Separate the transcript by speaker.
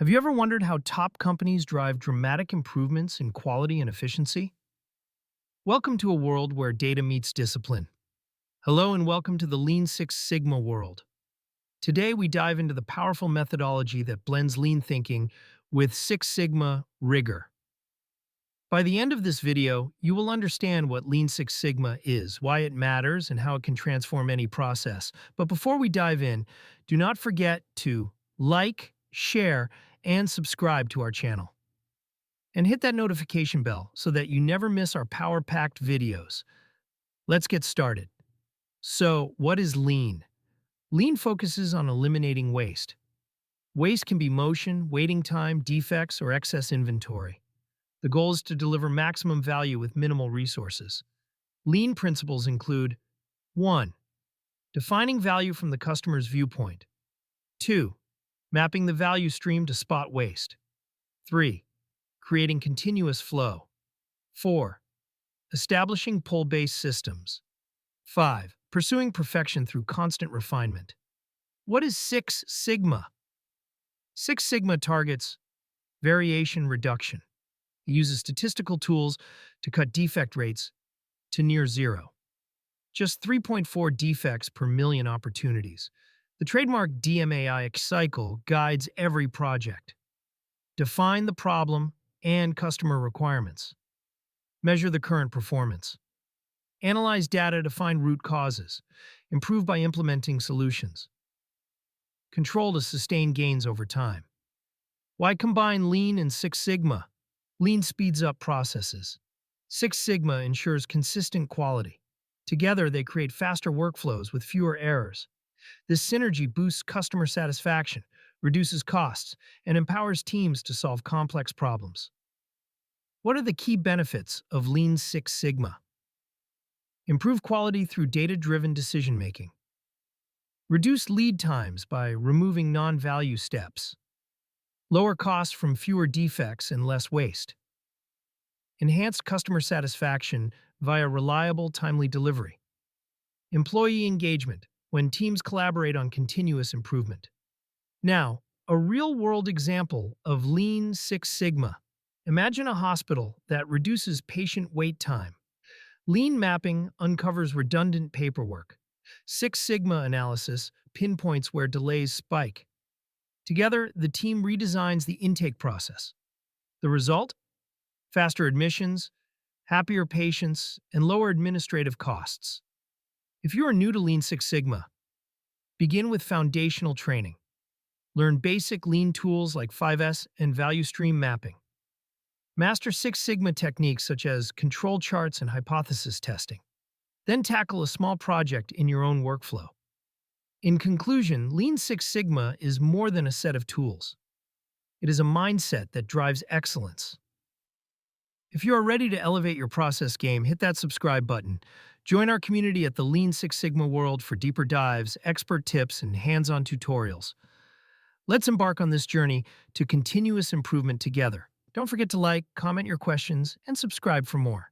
Speaker 1: Have you ever wondered how top companies drive dramatic improvements in quality and efficiency? Welcome to a world where data meets discipline. Hello and welcome to the Lean Six Sigma world. Today we dive into the powerful methodology that blends lean thinking with Six Sigma rigor. By the end of this video, you will understand what Lean Six Sigma is, why it matters, and how it can transform any process. But before we dive in, do not forget to like, share, and subscribe to our channel. And hit that notification bell so that you never miss our power-packed videos. Let's get started. So, what is lean? Lean focuses on eliminating waste. Waste can be motion, waiting time, defects, or excess inventory. The goal is to deliver maximum value with minimal resources. Lean principles include 1. Defining value from the customer's viewpoint. 2. Mapping the value stream to spot waste. 3. Creating continuous flow. 4. Establishing pull-based systems. 5. Pursuing perfection through constant refinement. What is Six Sigma? Six Sigma targets variation reduction. It uses statistical tools to cut defect rates to near zero. Just 3.4 defects per million opportunities. The trademark DMAIC cycle guides every project. Define the problem and customer requirements. Measure the current performance. Analyze data to find root causes. Improve by implementing solutions. Control to sustain gains over time. Why combine Lean and Six Sigma? Lean speeds up processes. Six Sigma ensures consistent quality. Together, they create faster workflows with fewer errors. This synergy boosts customer satisfaction, reduces costs, and empowers teams to solve complex problems. What are the key benefits of Lean Six Sigma? Improve quality through data-driven decision-making. Reduce lead times by removing non-value steps. Lower costs from fewer defects and less waste. Enhanced customer satisfaction via reliable, timely delivery. Employee engagement, when teams collaborate on continuous improvement. Now, a real-world example of Lean Six Sigma. Imagine a hospital that reduces patient wait time. Lean mapping uncovers redundant paperwork. Six Sigma analysis pinpoints where delays spike. Together, the team redesigns the intake process. The result? Faster admissions, happier patients, and lower administrative costs. If you are new to Lean Six Sigma, begin with foundational training. Learn basic Lean tools like 5S and value stream mapping. Master Six Sigma techniques such as control charts and hypothesis testing. Then tackle a small project in your own workflow. In conclusion, Lean Six Sigma is more than a set of tools. It is a mindset that drives excellence. If you are ready to elevate your process game, hit that subscribe button. Join our community at the Lean Six Sigma world for deeper dives, expert tips, and hands-on tutorials. Let's embark on this journey to continuous improvement together. Don't forget to like, comment your questions, and subscribe for more.